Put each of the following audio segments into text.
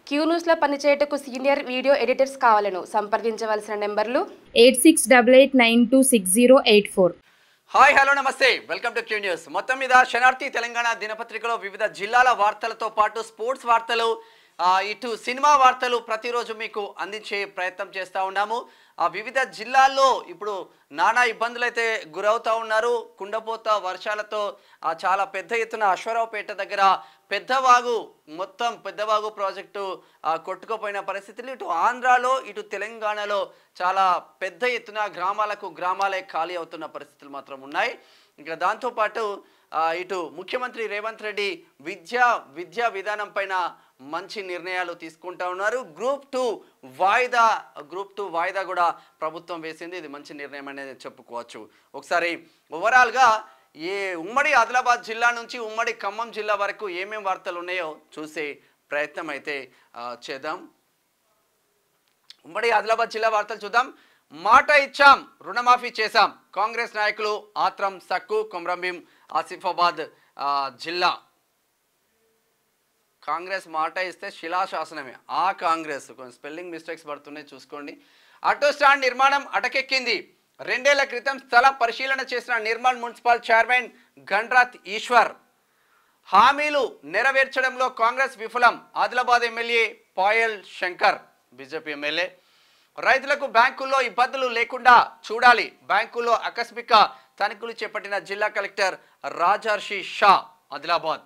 Queue న్యూస్లో పనిచేయటకు senior video editors కావాలను సంప్రదించవలసిన నెంబర్లు 8688926084. హాయ్ హలో నమస్తే వెల్కమ్ టు క్యూ న్యూస్. మొత్తం మీద శనార్థి తెలంగాణ దినపత్రికలో వివిధ జిల్లాల వార్తలతో పాటు స్పోర్ట్స్ వార్తలు ఇటు సినిమా వార్తలు ప్రతిరోజు మీకు అందించే ప్రయత్నం చేస్తూ ఉన్నాము. వివిధ జిల్లాల్లో ఇప్పుడు నానా ఇబ్బందులు అయితే గురవుతూ ఉన్నారు. కుండపోత వర్షాలతో చాలా పెద్ద ఎత్తున అశ్వరావుపేట దగ్గర పెద్దవాగు ప్రాజెక్టు కొట్టుకుపోయిన పరిస్థితులు ఇటు ఆంధ్రాలో ఇటు తెలంగాణలో చాలా పెద్ద ఎత్తున గ్రామాలే ఖాళీ అవుతున్న పరిస్థితులు మాత్రం ఉన్నాయి. ఇంకా దాంతోపాటు ఇటు ముఖ్యమంత్రి రేవంత్ రెడ్డి విద్యా విధానం పైన మంచి నిర్ణయాలు తీసుకుంటా ఉన్నారు. గ్రూప్ టూ వాయిదా కూడా ప్రభుత్వం వేసింది. ఇది మంచి నిర్ణయం అనేది చెప్పుకోవచ్చు. ఒకసారి ఓవరాల్గా ఉమ్మడి ఆదిలాబాద్ జిల్లా నుంచి ఉమ్మడి ఖమ్మం జిల్లా వరకు ఏమేం వార్తలు ఉన్నాయో చూసే ప్రయత్నం అయితే చేద్దాం. ఉమ్మడి ఆదిలాబాద్ జిల్లా వార్తలు చూద్దాం. మాట ఇచ్చాం, రుణమాఫీ చేశాం. కాంగ్రెస్ నాయకులు ఆత్రం సక్కు కొమరంభీం ఆసిఫాబాద్ జిల్లా. కాంగ్రెస్ మాట ఇస్తే శిలాశాసనమే. కాంగ్రెస్ కొంచెం స్పెల్లింగ్ మిస్టేక్స్ పడుతున్నాయి, చూసుకోండి. ఆటో స్టాండ్ నిర్మాణం అటకెక్కింది. 2 ఏళ్ల క్రితం స్థల పరిశీలన చేసిన నిర్మల్ మున్సిపల్ చైర్మన్ గండ్రాత్ ఈశ్వర్. హామీలు నెరవేర్చడంలో కాంగ్రెస్ విఫలం. Adilabad MLA Payal Shankar BJP MLA. రైతులకు బ్యాంకుల్లో ఇబ్బందులు లేకుండా చూడాలి. బ్యాంకుల్లో ఆకస్మిక తనిఖీలు చేపట్టిన జిల్లా కలెక్టర్ రాజర్షి షా ఆదిలాబాద్.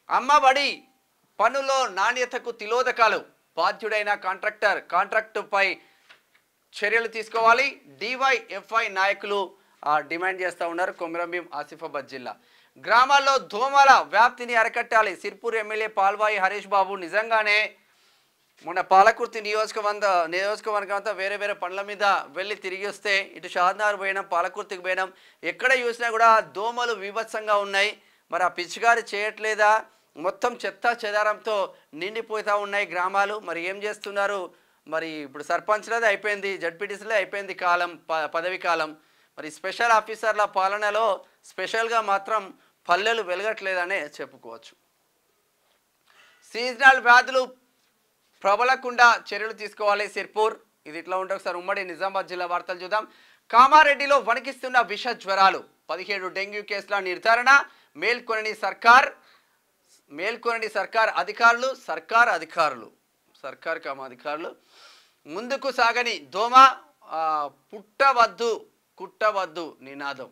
అమ్మఒడి పనుల్లో నాణ్యతకు తిలోదకాలు. బాధ్యుడైన కాంట్రాక్టుపై చర్యలు తీసుకోవాలి. డివైఎఫ్ఐ నాయకులు డిమాండ్ చేస్తూ ఉన్నారు. కొమరంభీం ఆసిఫాబాద్ జిల్లా. గ్రామాల్లో దోమల వ్యాప్తిని అరికట్టాలి. సిర్పూర్ ఎమ్మెల్యే పాల్వాయి హరీష్ బాబు. నిజంగానే మొన్న పాలకుర్తి నియోజకవర్గం అంతా వేరే పనుల మీద వెళ్ళి తిరిగి వస్తే ఇటు షాద్నగర్ పోయినాం, పాలకుర్తికి పోయినాం. ఎక్కడ చూసినా కూడా దోమలు విభత్సంగా ఉన్నాయి. మరి ఆ పిచ్చిగారి చేయట్లేదా? మొత్తం చెత్త చెదారంతో నిండిపోతూ ఉన్నాయి గ్రామాలు. మరి ఏం చేస్తున్నారు? మరి ఇప్పుడు సర్పంచ్లదే అయిపోయింది, జడ్పీటీసీలే అయిపోయింది పదవి కాలం. మరి స్పెషల్ ఆఫీసర్ల పాలనలో స్పెషల్గా మాత్రం పల్లెలు వెలగట్లేదనే చెప్పుకోవచ్చు. సీజనల్ వ్యాధులు ప్రబలకుండా చర్యలు తీసుకోవాలి. సిర్పూర్. ఇది ఇట్లా ఉంటే ఒకసారి ఉమ్మడి నిజామాబాద్ జిల్లా వార్తలు చూద్దాం. కామారెడ్డిలో వణికిస్తున్న విష జ్వరాలు. 17 డెంగ్యూ కేసుల నిర్ధారణ. మేల్కొనని సర్కార్ అధికారులు. సర్కార్ అధికారులు ముందుకు సాగని దోమ. కుట్టవద్దు నినాదం.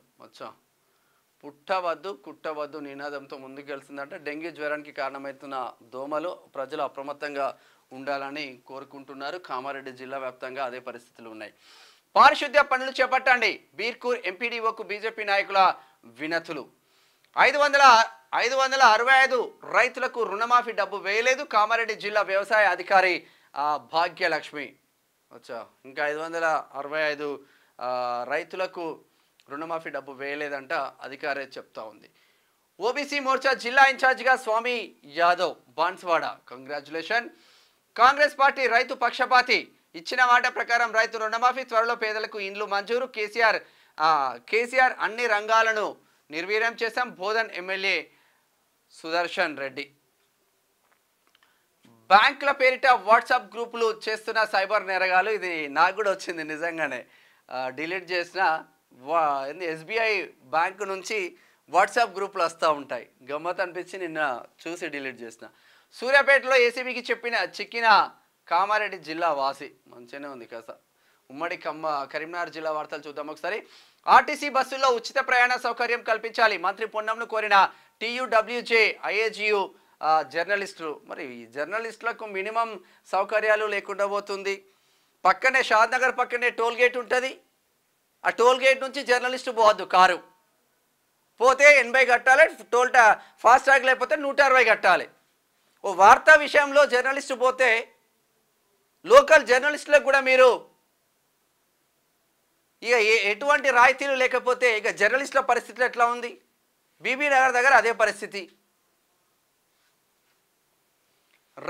కుట్టవద్దు నినాదంతో ముందుకు వెళ్తుందంటే డెంగ్యూ జ్వరానికి కారణమవుతున్న దోమలు ప్రజలు అప్రమత్తంగా ఉండాలని కోరుకుంటున్నారు. కామారెడ్డి జిల్లా వ్యాప్తంగా అదే పరిస్థితులు ఉన్నాయి. పారిశుద్ధ్య పనులు చేపట్టండి. బీర్కూర్ ఎంపీడీఓకు బీజేపీ నాయకుల వినతులు. 565 రైతులకు రుణమాఫీ డబ్బు వేయలేదు. కామారెడ్డి జిల్లా వ్యవసాయ అధికారి భాగ్యలక్ష్మి. ఇంకా 565 రైతులకు రుణమాఫీ డబ్బు వేయలేదంట అధికారే చెప్తా ఉంది. ఓబీసీ మోర్చా జిల్లా ఇన్ఛార్జిగా స్వామి యాదవ్ బాన్స్వాడ. కంగ్రాచులేషన్. కాంగ్రెస్ పార్టీ రైతు పక్షపాతి. ఇచ్చిన మాట ప్రకారం రైతు రుణమాఫీ. త్వరలో పేదలకు ఇండ్లు మంజూరు. కేసీఆర్ అన్ని రంగాలను నిర్వీర్యం చేశాం. బోధన్ ఎమ్మెల్యే సుదర్శన్ రెడ్డి. బ్యాంకుల పేరిట వాట్సాప్ గ్రూపులు చేస్తున్న సైబర్ నేరగాలు. ఇది నాకు కూడా వచ్చింది నిజంగానే. డిలీట్ చేసిన ఎస్బీఐ బ్యాంకు నుంచి వాట్సాప్ గ్రూపులు వస్తూ ఉంటాయి. గమ్మత్ అనిపించి నిన్న చూసి డిలీట్ చేసిన. సూర్యాపేటలో ఏసీబీకి చిక్కిన కామారెడ్డి జిల్లా వాసి. మంచిగానే ఉంది కాస్త. ఉమ్మడి కరీంనగర్ జిల్లా వార్తలు చూద్దాం ఒకసారి. ఆర్టీసీ బస్సుల్లో ఉచిత ప్రయాణ సౌకర్యం కల్పించాలి. మంత్రి పొన్నంను కోరిన TUWJ IAGU జర్నలిస్టులు. మరి ఈ జర్నలిస్టులకు మినిమం సౌకర్యాలు లేకుండా పోతుంది. పక్కనే షాద్నగర్ పక్కనే టోల్ గేట్ ఉంటుంది. ఆ టోల్ గేట్ నుంచి జర్నలిస్టు పోవద్దు. కారు పోతే 80 కట్టాలి. ఫాస్ట్ ట్రాక్ లేకపోతే 160 కట్టాలి. ఓ వార్తా విషయంలో జర్నలిస్టు పోతే లోకల్ జర్నలిస్టులకు కూడా మీరు ఇక ఎటువంటి రాయితీలు లేకపోతే ఇక జర్నలిస్టుల పరిస్థితులు ఎట్లా ఉంది? బీబీ నగర్ దగ్గర అదే పరిస్థితి.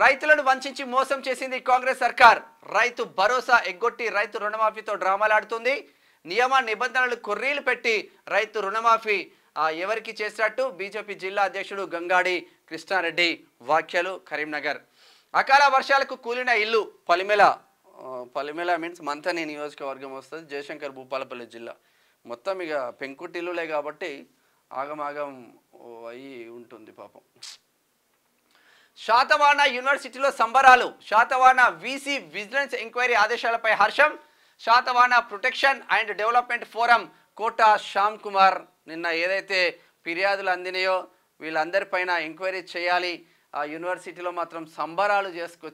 రైతులను వంచి మోసం చేసింది కాంగ్రెస్ సర్కార్. రైతు భరోసా ఎగ్గొట్టి రైతు రుణమాఫీతో డ్రామాలాడుతుంది. నియమ నిబంధనలు కొర్రీలు పెట్టి రైతు రుణమాఫీ ఎవరికి చేసినట్టు బీజేపీ జిల్లా అధ్యక్షుడు గంగాడి కృష్ణారెడ్డి వ్యాఖ్యలు. కరీంనగర్ అకాల వర్షాలకు కూలిన ఇల్లు పలిమెల మీన్స్ మంథని నియోజకవర్గం వస్తుంది, జయశంకర్ భూపాలపల్లి జిల్లా. మొత్తం ఇక పెంకుటిల్లులే కాబట్టి ఆగమాగం అయి ఉంటుంది పాపం. శాతవాహన యూనివర్సిటీలో సంబరాలు. శాతవాహన వీసీ విజిలెన్స్ ఎంక్వైరీ ఆదేశాలపై హర్షం. Satavahana protection and development forum Kota Shyam Kumar నిన్న ఏదైతే ఫిర్యాదులు అందినాయో వీళ్ళందరిపైన ఎంక్వైరీ చేయాలి. ఆ యూనివర్సిటీలో మాత్రం సంబరాలు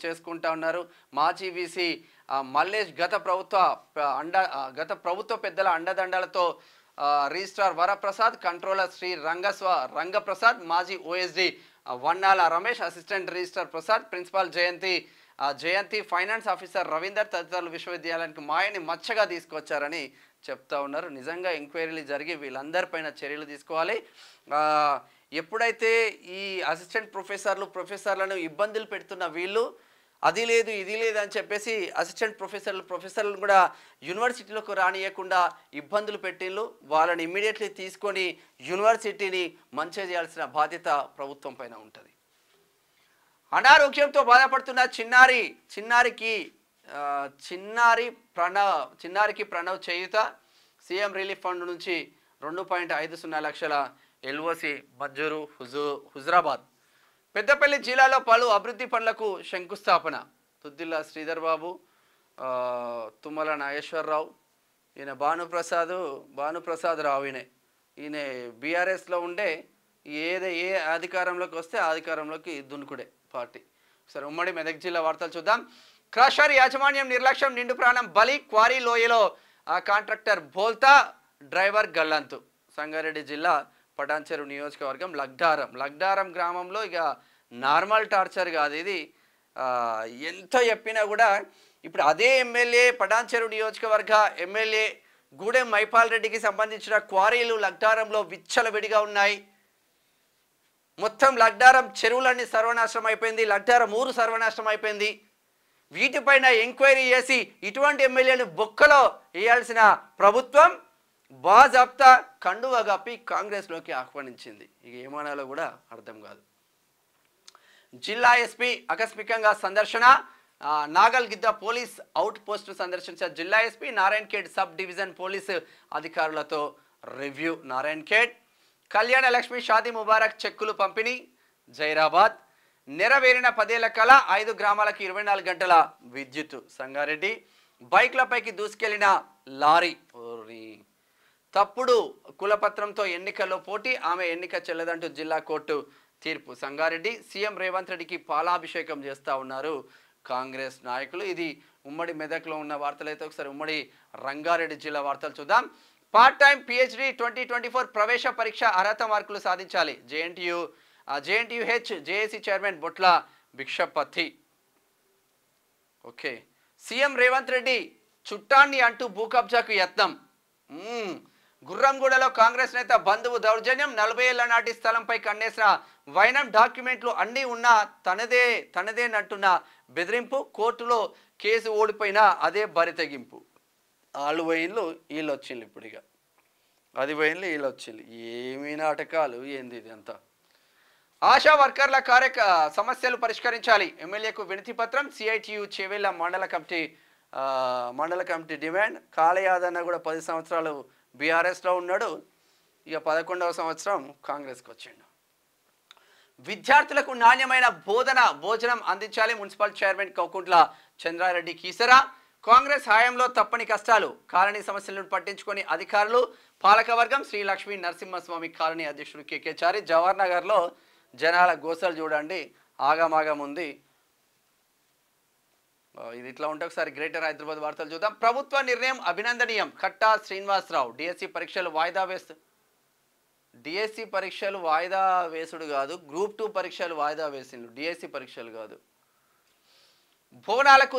చేసుకుంటా ఉన్నారు. మాజీ వీసీ మల్లేష్ గత ప్రభుత్వ పెద్దల అండదండలతో రిజిస్ట్రార్ వరప్రసాద్, కంట్రోలర్ శ్రీ రంగప్రసాద్, మాజీ OSD Vannala Ramesh, assistant registrar Prasad, principal Jayanti, finance officer Ravinder తదితరులు విశ్వవిద్యాలయానికి మాయని మచ్చగా తీసుకొచ్చారని చెప్తా ఉన్నారు. నిజంగా ఎంక్వైరీలు జరిగి వీళ్ళందరిపైన చర్యలు తీసుకోవాలి. ఎప్పుడైతే ఈ అసిస్టెంట్ ప్రొఫెసర్లను ఇబ్బందులు పెడుతున్న వీళ్ళు అది లేదు ఇది లేదు అని చెప్పేసి అసిస్టెంట్ ప్రొఫెసర్లను కూడా యూనివర్సిటీలకు రానియకుండా ఇబ్బందులు పెట్టిళ్ళు. వాళ్ళని ఇమ్మీడియట్లీ తీసుకొని యూనివర్సిటీని మంచిగా చేయాల్సిన బాధ్యత ప్రభుత్వం పైన ఉంటుంది. అనారోగ్యంతో బాధపడుతున్న చిన్నారికి ప్రణవ్ చేయుత. సీఎం రిలీఫ్ ఫండ్ నుంచి 2.50 లక్షల ఎల్ఓసి మంజూరు. హుజరాబాద్. పెద్దపల్లి జిల్లాలో పలు అభివృద్ధి పనులకు శంకుస్థాపన. తుద్దిల్ల శ్రీధర్ బాబు, తుమ్మల నాగేశ్వరరావు, ఈయన భానుప్రసాద్ రావు. ఈయన బీఆర్ఎస్లో ఉండే ఏ అధికారంలోకి వస్తే ఆ అధికారంలోకి దున్నుకుడే పార్టీ. సరే, ఉమ్మడి మెదక్ జిల్లా వార్తలు చూద్దాం. క్రషర్ యాజమాన్యం నిర్లక్ష్యం, నిండు ప్రాణం బలి. క్వారీ లోయలో కాంట్రాక్టర్ బోల్తా, డ్రైవర్ గల్లంతు. సంగారెడ్డి జిల్లా పటాన్చెరు నియోజకవర్గం లగ్డారం గ్రామంలో ఇక నార్మల్ టార్చర్ కాదు ఇది. ఎంత చెప్పినా కూడా ఇప్పుడు అదే ఎమ్మెల్యే పటాన్చెరు నియోజకవర్గ ఎమ్మెల్యే గూడెం మైపాల్ రెడ్డికి సంబంధించిన క్వారీలు లగ్డారంలో విచ్చలవిడిగా ఉన్నాయి. మొత్తం లగ్డారం చెరువులన్నీ సర్వనాశనం అయిపోయింది, లగ్డారం ఊరు సర్వనాశనం అయిపోయింది. వీటిపైన ఎంక్వైరీ చేసి ఇటువంటి ఎమ్మెల్యేను బొక్కలో వేయాల్సిన ప్రభుత్వం బాజాప్తా కండువా కప్పి కాంగ్రెస్లోకి ఆహ్వానించింది. ఇక ఏమనాలో కూడా అర్థం కాదు. జిల్లా ఎస్పీ ఆకస్మికంగా సందర్శన. నాగల్గిద్ద పోలీస్ అవుట్ పోస్ట్ను సందర్శించిన జిల్లా SP. Narayankhed sub division police అధికారులతో రివ్యూ. నారాయణఖేడ్. కళ్యాణ లక్ష్మి షాదీ ముబారక్ చెక్కులు పంపిణీ. జైరాబాద్. నెరవేరిన 10 ఏళ్ల కళ, 5 గ్రామాలకు 24 గంటల విద్యుత్. సంగారెడ్డి. బైక్లపైకి దూసుకెళ్లిన లారీ. తప్పుడు కులపత్రంతో ఎన్నికల్లో పోటీ, ఆమె ఎన్నిక చెల్లదంటూ జిల్లా కోర్టు తీర్పు. సంగారెడ్డి. సీఎం రేవంత్ రెడ్డికి పాలాభిషేకం చేస్తూ ఉన్నారు కాంగ్రెస్ నాయకులు. ఇది ఉమ్మడి మెదక్లో ఉన్న వార్తలు. అయితే ఒకసారి ఉమ్మడి రంగారెడ్డి జిల్లా వార్తలు చూద్దాం. పార్ట్ టైం PhD 2024 ప్రవేశ పరీక్ష అర్హత మార్కులు సాధించాలి. JNTUH జేఏసీ చైర్మన్ బొట్ల భిక్షపతి. ఓకే. సీఎం రేవంత్ రెడ్డి చుట్టాన్ని అంటూ భూ కబ్జాకు యత్నం. గుర్రంగూడలో కాంగ్రెస్ నేత బంధువు దౌర్జన్యం. 40 ఏళ్ల నాటి స్థలంపై కన్నేసిన వైనం. డాక్యుమెంట్లు అన్నీ ఉన్నా తనదేనంటున్న బెదిరింపు. కోర్టులో కేసు ఓడిపోయినా అదే బరితెగింపు. వాళ్ళు పోయిన్లు వీళ్ళు వచ్చిండ్రు. ఇప్పుడు ఇక అది పోయిన్లు వీళ్ళు వచ్చిండ్రు. ఏమీ నాటకాలు ఏంది ఇది అంతా. ఆశా వర్కర్ల సమస్యలు పరిష్కరించాలి. ఎమ్మెల్యేకు వినతి పత్రం. CITU చేవెళ్ళ మండల కమిటీ డిమాండ్. కాళయాదన్న కూడా 10 సంవత్సరాలు బీఆర్ఎస్లో ఉన్నాడు. ఇక 11వ సంవత్సరం కాంగ్రెస్కి వచ్చిండు. విద్యార్థులకు నాణ్యమైన భోజనం అందించాలి. Municipal chairman Kaukuntla Chandrareddy Keesara. కాంగ్రెస్ హయాంలో తప్పని కష్టాలు. కాలనీ సమస్యలను పట్టించుకొని అధికారులు, పాలకవర్గం. శ్రీ లక్ష్మీ నరసింహస్వామి కాలనీ అధ్యక్షుడు KK చారి. జవహర్ నగర్లో జనాల గోసలు చూడండి, ఆగమాగం ఉంది. ఇది ఇట్లా ఉంటే ఒకసారి గ్రేటర్ హైదరాబాద్ వార్తలు చూద్దాం. ప్రభుత్వ నిర్ణయం అభినందనీయం. కట్టా శ్రీనివాసరావు. డిఎస్సి పరీక్షలు వాయిదా వేసుడు కాదు, గ్రూప్ 2 పరీక్షలు వాయిదా వేసిండు, డిఎస్సి పరీక్షలు కాదు. భవనాలకు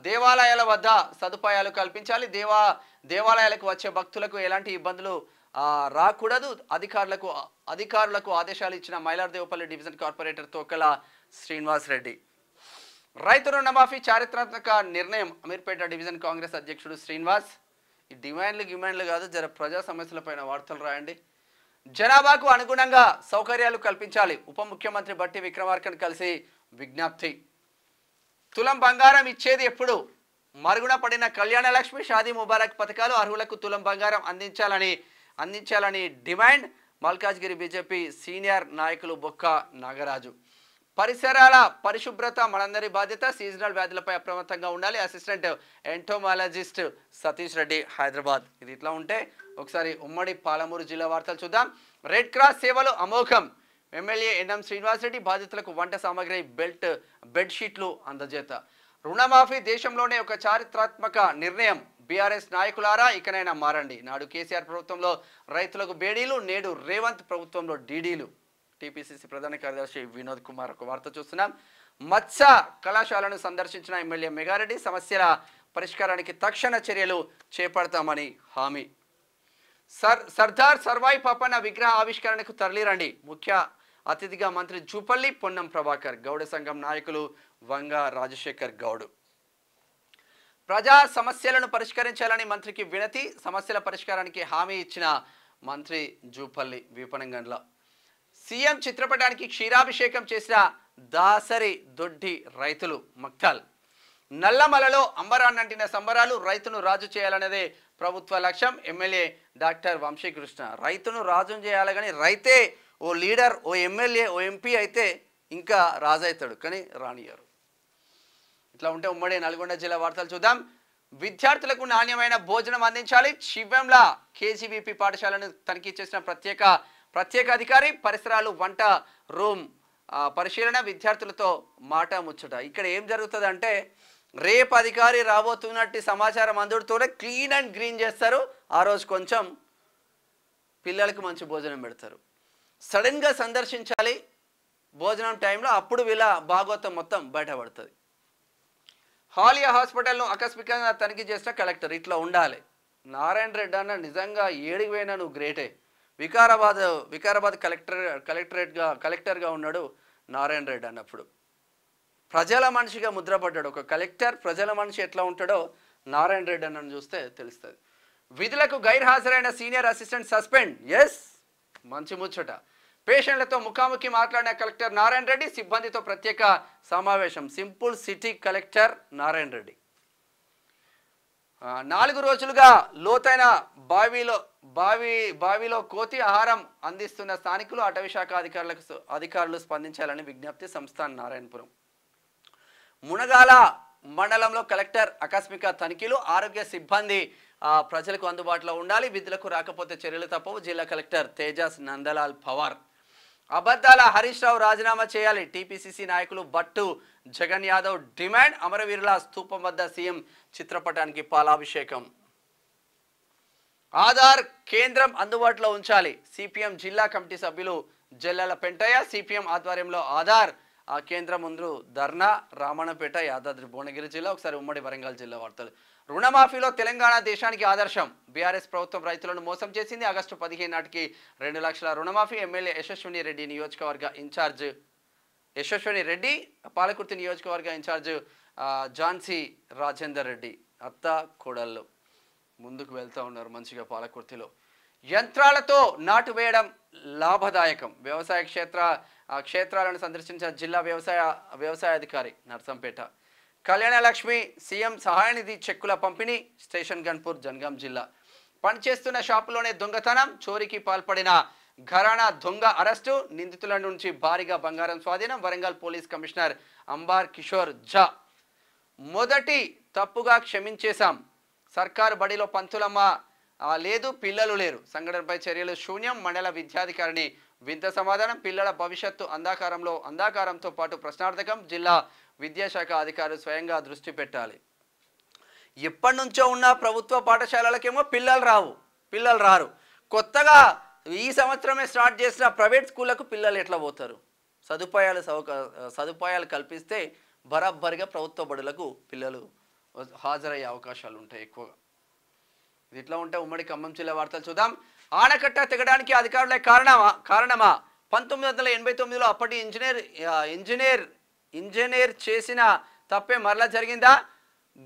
దేవాలయాల వద్ద సదుపాయాలు కల్పించాలి. దేవాలయాలకు వచ్చే భక్తులకు ఎలాంటి ఇబ్బందులు రాకూడదు. అధికారులకు ఆదేశాలు ఇచ్చిన మైలార్దేవపల్లి డివిజన్ కార్పొరేటర్ తోకల శ్రీనివాస్ రెడ్డి. రైతు రుణమాఫీ చారిత్రాత్మక నిర్ణయం. అమీర్పేట డివిజన్ కాంగ్రెస్ అధ్యక్షుడు శ్రీనివాస్. ఈ డిమాండ్లు కాదు, జర ప్రజా సమస్యలపైన వార్తలు రాయండి. జనాభాకు అనుగుణంగా సౌకర్యాలు కల్పించాలి. ఉప ముఖ్యమంత్రి బట్టి విక్రమార్కను కలిసి విజ్ఞప్తి. తులం బంగారం ఇచ్చేది ఎప్పుడు? మరుగున పడిన కళ్యాణ లక్ష్మి, షాదీ ముబారక్ పథకాలు అర్హులకు తులం బంగారం అందించాలని డిమాండ్. మల్కాజ్గిరి బీజేపీ సీనియర్ నాయకులు బొక్క నాగరాజు. పరిసరాల పరిశుభ్రత మనందరి బాధ్యత, సీజనల్ వ్యాధులపై అప్రమత్తంగా ఉండాలి. అసిస్టెంట్ ఎంటోమాలజిస్ట్ సతీష్ రెడ్డి, హైదరాబాద్. ఇది ఇట్లా ఉంటే ఒకసారి ఉమ్మడి పాలమూరు జిల్లా వార్తలు చూద్దాం. రెడ్ క్రాస్ సేవలు అమోఘం. ఎమ్మెల్యే ఎన్ఎం శ్రీనివాసరెడ్డి బాధితులకు వంట సామాగ్రి, బెడ్షీట్లు అందజేత. రుణమాఫీ దేశంలోనే ఒక చారిత్రాత్మక నిర్ణయం. బీఆర్ఎస్ నాయకులారా ఇకనైనా మారండి. నాడు కేసీఆర్ ప్రభుత్వంలో రైతులకు బేడీలు, నేడు రేవంత్ ప్రభుత్వంలో డీడీలు. టీపీసీసీ ప్రధాన కార్యదర్శి వినోద్ కుమార్. ఒక వార్త చూస్తున్నాం. మత్స్య కళాశాలను సందర్శించిన ఎమ్మెల్యే మెగారెడ్డి సమస్యల పరిష్కారానికి తక్షణ చర్యలు చేపడతామని హామీ. సర్దార్ సర్వాయి పాపన్న విగ్రహ ఆవిష్కరణకు తరలిరండి. ముఖ్య అతిథిగా మంత్రి జూపల్లి, పొన్నం ప్రభాకర్. గౌడ సంఘం నాయకులు వంగ రాజశేఖర్ గౌడ్. ప్రజా సమస్యలను పరిష్కరించాలని మంత్రికి వినతి. సమస్యల పరిష్కారానికి హామీ ఇచ్చిన మంత్రి జూపల్లి. వీపనంగండ్ల సీఎం చిత్రపటానికి క్షీరాభిషేకం చేసిన దాసరి దొడ్డి రైతులు. మక్తల్. నల్లమలలో అంబరాన్నంటిన సంబరాలు. రైతును రాజు చేయాలనేదే ప్రభుత్వ లక్ష్యం. MLA doctor Vamshikrishna. రైతును రాజు చేయాలి కానీ రైతే ఓ లీడర్, ఓ ఎమ్మెల్యే, ఓ ఎంపీ అయితే ఇంకా రాజు అవుతాడు, కానీ రానియరు. ఇట్లా ఉంటే ఉమ్మడి నల్గొండ జిల్లా వార్తలు చూద్దాం. విద్యార్థులకు నాణ్యమైన భోజనం అందించాలి. శివంల కేజీవీపీ పాఠశాలను తనిఖీ చేసిన ప్రత్యేక అధికారి. పరిసరాలు, వంట రూమ్ పరిశీలన, విద్యార్థులతో మాట ముచ్చట. ఇక్కడ ఏం జరుగుతుంది అంటే రేపు అధికారి రాబోతున్నట్టు సమాచారం అందుతోనే క్లీన్ అండ్ గ్రీన్ చేస్తారు. ఆ రోజు కొంచెం పిల్లలకు మంచి భోజనం పెడతారు. సడన్గా సందర్శించాలి భోజనం టైంలో, అప్పుడు వీళ్ళ భాగవతం మొత్తం బయటపడుతుంది. హాలియా హాస్పిటల్ను ఆకస్మికంగా తనిఖీ చేసిన కలెక్టర్. ఇట్లా ఉండాలి. నారాయణ రెడ్డి అన్న నిజంగా ఏడికి పోయినా నువ్వు గ్రేటే. వికారాబాద్ కలెక్టర్గా ఉన్నాడు నారాయణ రెడ్డి అన్నప్పుడు. ప్రజల మనిషిగా ముద్రపడ్డాడు. ఒక కలెక్టర్ ప్రజల మనిషి ఎట్లా ఉంటాడో నారాయణ రెడ్డి అన్నను చూస్తే తెలుస్తుంది. విధులకు గైర్హాజరైన సీనియర్ అసిస్టెంట్ సస్పెండ్. ఎస్, మంచి ముచ్చట. పేషెంట్లతో ముఖాముఖి మాట్లాడిన కలెక్టర్ నారాయణ రెడ్డి. సిబ్బందితో ప్రత్యేక సమావేశం. Simple city collector Narayana Reddy. 4 రోజులుగా లోతైన బావిలో కోతి ఆహారం అందిస్తున్న స్థానికులు. అటవీశాఖ అధికారులు స్పందించాలని విజ్ఞప్తి. సంస్థాన్ నారాయణపురం. మునగాల మండలంలో కలెక్టర్ ఆకస్మిక తనిఖీలు. ఆరోగ్య సిబ్బంది ప్రజలకు అందుబాటులో ఉండాలి. విధులకు రాకపోతే చర్యలు తప్పవు. జిల్లా కలెక్టర్ తేజస్ నందలాల్ పవార్. అబద్ధాల హరీష్ రావు రాజీనామా చేయాలి. టీపీసీసీ నాయకులు భట్టు జగన్ యాదవ్ డిమాండ్. అమరవీరుల స్తూపం వద్ద సీఎం చిత్రపటానికి పాలాభిషేకం. ఆధార్ కేంద్రం అందుబాటులో ఉంచాలి. సిపిఎం జిల్లా కమిటీ సభ్యులు జల్లెల పెంటయ్య. సిపిఎం ఆధ్వర్యంలో ఆధార్ కేంద్రం ముందు ధర్నా. రామన్నపేట, యాదాద్రి భువనగిరి జిల్లా. ఒకసారి ఉమ్మడి వరంగల్ జిల్లా వార్తలు. రుణమాఫీలో తెలంగాణ దేశానికి ఆదర్శం. బీఆర్ఎస్ ప్రభుత్వం రైతులను మోసం చేసింది. ఆగస్టు 15 నాటికి 2 లక్షల రుణమాఫీ. ఎమ్మెల్యే యశస్విని రెడ్డి నియోజకవర్గ ఇన్ఛార్జ్ పాలకుర్తి నియోజకవర్గ ఇన్ఛార్జ్ ఝాన్సీ రాజేందర్ రెడ్డి అత్త కోడళ్ళు ముందుకు వెళ్తూ ఉన్నారు మంచిగా. పాలకుర్తిలో యంత్రాలతో నాటు వేయడం లాభదాయకం. వ్యవసాయ క్షేత్రాలను సందర్శించిన జిల్లా వ్యవసాయ అధికారి నర్సంపేట. కళ్యాణ లక్ష్మి సీఎం సహాయ నిధి చెక్కుల పంపిణీ. స్టేషన్ గన్పూర్, జనగాం జిల్లా. పనిచేస్తున్న షాపులోనే దొంగతనం. చోరీకి పాల్పడిన ఘరానా దొంగ అరెస్టు. నిందితుల నుంచి భారీగా బంగారం స్వాధీనం. వరంగల్ పోలీస్ కమిషనర్ అంబార్ కిషోర్ ఝా. మొదటి తప్పుగా క్షమించేశాం. సర్కారు బడిలో పంతులమ్మ లేదు, పిల్లలు లేరు. సంఘటనపై చర్యలు శూన్యం. మండల విద్యాధికారిని వింత సమాధానం. పిల్లల భవిష్యత్తు అంధాకారంతో పాటు ప్రశ్నార్థకం. జిల్లా విద్యాశాఖ అధికారులు స్వయంగా దృష్టి పెట్టాలి. ఎప్పటి నుంచో ఉన్న ప్రభుత్వ పాఠశాలలకేమో పిల్లలు రారు. కొత్తగా ఈ సంవత్సరమే స్టార్ట్ చేసిన ప్రైవేట్ స్కూళ్లకు పిల్లలు ఎట్లా పోతారు? సదుపాయాలు కల్పిస్తే బరాబరిగా ప్రభుత్వ బడులకు పిల్లలు హాజరయ్యే అవకాశాలు ఉంటాయి ఎక్కువగా. ఇది ఇట్లా ఉంటే ఉమ్మడి ఖమ్మం జిల్లా వార్తలు చూద్దాం. ఆనకట్ట తెగడానికి అధికారులే కారణమా? 1989లో అప్పటి ఇంజనీర్ చేసిన తప్పే మరలా జరిగిందా?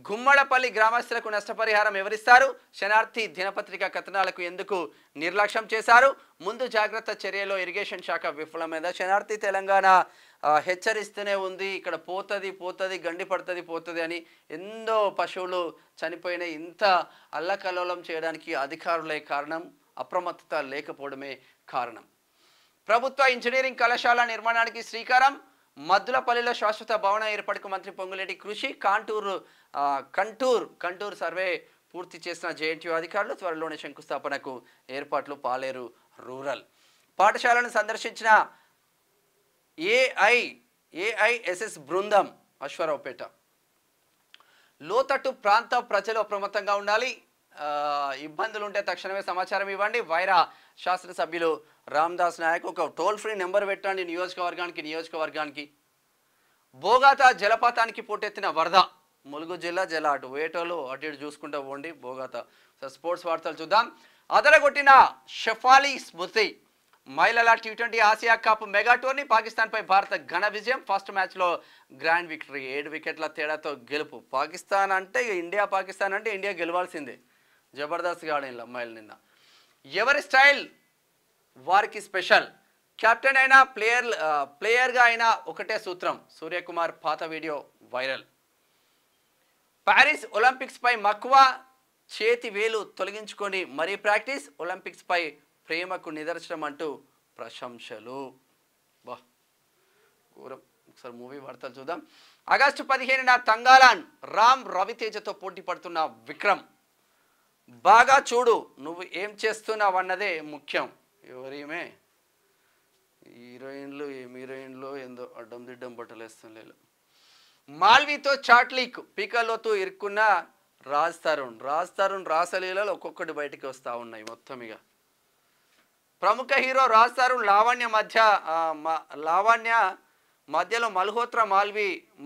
గుమ్మడపల్లి గ్రామస్తులకు నష్టపరిహారం ఎవరిస్తారు? శనార్థి దినపత్రిక కథనాలకు ఎందుకు నిర్లక్ష్యం చేశారు? ముందు జాగ్రత్త చర్యలో ఇరిగేషన్ శాఖ విఫలమైందా? శనార్థి తెలంగాణ హెచ్చరిస్తూనే ఉంది, ఇక్కడ పోతుంది గండి పోతుంది అని. ఎన్నో పశువులు చనిపోయిన ఇంత అల్లకల్లోలం చేయడానికి అధికారులే కారణం, అప్రమత్తత లేకపోవడమే కారణం. ప్రభుత్వ ఇంజనీరింగ్ కళాశాల నిర్మాణానికి శ్రీకారం. మద్దులపల్లిలో శాశ్వత భవన ఏర్పాటుకు మంత్రి పొంగులేటి కృషి. కంటూర్ సర్వే పూర్తి చేసిన జేఎన్టీయూ అధికారులు. త్వరలోనే శంకుస్థాపనకు ఏర్పాట్లు. పాలేరు రూరల్ పాఠశాలను సందర్శించిన ఏఐఎస్ఎస్ బృందం. అశ్వరావుపేట లోతట్టు ప్రాంత ప్రజలు అప్రమత్తంగా ఉండాలి, ఇబ్బందులు ఉంటే తక్షణమే సమాచారం ఇవ్వండి. వైరా శాసనసభ్యులు రామదాస్ నాయక్ ఒక టోల్ ఫ్రీ నెంబర్ పెట్టండి నియోజకవర్గానికి. బోగాత జలపాతానికి పోటెత్తిన వరద. ములుగు జిల్లా జల అటు వేటోలు అటు ఇటు చూసుకుంటూ పోండి. బోగాత. స్పోర్ట్స్ వార్తలు చూద్దాం. అదరగొట్టిన షఫాలి స్మృతి. మహిళల టీ20 ఆసియా కప్ మెగా టోర్నీ. పాకిస్తాన్పై భారత ఘన విజయం. ఫస్ట్ మ్యాచ్లో గ్రాండ్ విక్టరీ, 7 వికెట్ల తేడాతో గెలుపు. పాకిస్తాన్ అంటే ఇండియా గెలవాల్సిందే. జబర్దస్త్గా ఆడిన అమ్మాయిలు నిన్న. ఎవరి స్టైల్ వారికి స్పెషల్. కెప్టెన్ అయినా ప్లేయర్గా అయినా ఒకటే సూత్రం. సూర్యకుమార్ పాత వీడియో వైరల్. ప్యారిస్ ఒలింపిక్స్ పై మక్కువ, చేతి వేలు తొలగించుకొని మరీ ప్రాక్టీస్. ఒలింపిక్స్ పై ప్రేమకు నిదర్శనం అంటూ ప్రశంసలు. బా ఘోరం. ఒకసారి మూవీ వార్తలు చూద్దాం. ఆగస్టు 15న తంగాలాన్ రామ్ రవితేజతో పోటీ పడుతున్న విక్రమ్. బాగా చూడు నువ్వు ఏం చేస్తున్నావు అన్నదే ముఖ్యం. ఎవరేమే హీరోయిన్లు ఏందో అడ్డం దిడ్డం బట్టలేస్తలేదు. మాల్వీతో చాట్ లీక్. పీకల్లోతో ఇరుక్కున్న రాజ్ తరుణ్ రాసలీలలో ఒక్కొక్కటి బయటికి వస్తూ ఉన్నాయి. మొత్తం ఇక ప్రముఖ హీరో రాజ్ తరుణ్ లావణ్య మధ్యలో మల్హోత్రా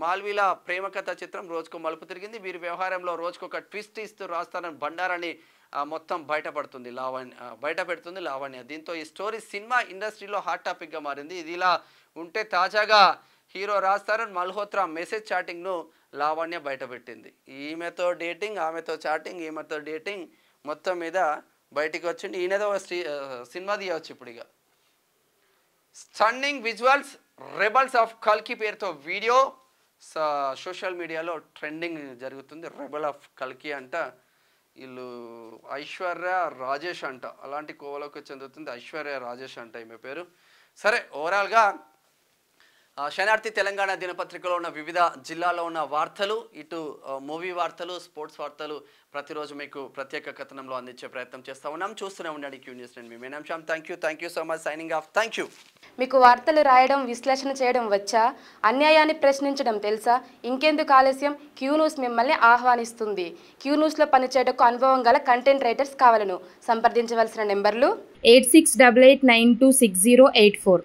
మాల్వీల ప్రేమకథ చిత్రం రోజుకో మలుపు తిరిగింది. వీరి వ్యవహారంలో రోజుకొక ట్విస్ట్ ఇస్తూ రాజ్ తరుణ్ బండారాన్ని మొత్తం బయట పెడుతుంది లావణ్య. దీంతో ఈ స్టోరీ సినిమా ఇండస్ట్రీలో హాట్ టాపిక్గా మారింది. ఇది ఇలా ఉంటే తాజాగా హీరో రాజ్ తరుణ్ మల్హోత్రా మెసేజ్ చాటింగ్ను లావణ్య బయటపెట్టింది. ఈమెతో డేటింగ్, ఆమెతో చాటింగ్, ఈమెతో డేటింగ్ మొత్తం మీద బయటికి వచ్చింది. ఈయనదో సినిమా తీయవచ్చు ఇప్పుడు. ఇక స్టన్నింగ్ విజువల్స్. రెబల్స్ ఆఫ్ కల్కి పేరుతో వీడియో సోషల్ మీడియాలో ట్రెండింగ్ జరుగుతుంది. రెబల్ ఆఫ్ కల్కి అంట. వీళ్ళు ఐశ్వర్య రాజేష్ అంట. అలాంటి కోవలోకి చెందుతుంది ఐశ్వర్య రాజేష్ అంట ఈమె పేరు. సరే, ఓవరాల్గా శనార్థి తెలంగాణ దినపత్రికలో ఉన్న వివిధ జిల్లాల్లో ఉన్న వార్తలు, ఇటు మూవీ వార్తలు, స్పోర్ట్స్ వార్తలు ప్రతిరోజు మీకు ప్రత్యేక కథనంలో అందించే ప్రయత్నం చేస్తూ ఉన్నాం. చూస్తూనే ఉండండి క్యూ న్యూస్. నేను మీ మేనాంశం. Thank you so much. Signing off. Thank you. మీకు వార్తలు రాయడం, విశ్లేషణ చేయడం వచ్చా? అన్యాయాన్ని ప్రశ్నించడం తెలుసా? ఇంకెందుకు ఆలస్యం? క్యూ న్యూస్ మిమ్మల్ని ఆహ్వానిస్తుంది. క్యూ న్యూస్లో పనిచేయడానికి అనుభవం గల కంటెంట్ రైటర్స్ కావాలను సంప్రదించవలసిన నెంబర్లు 8688926084.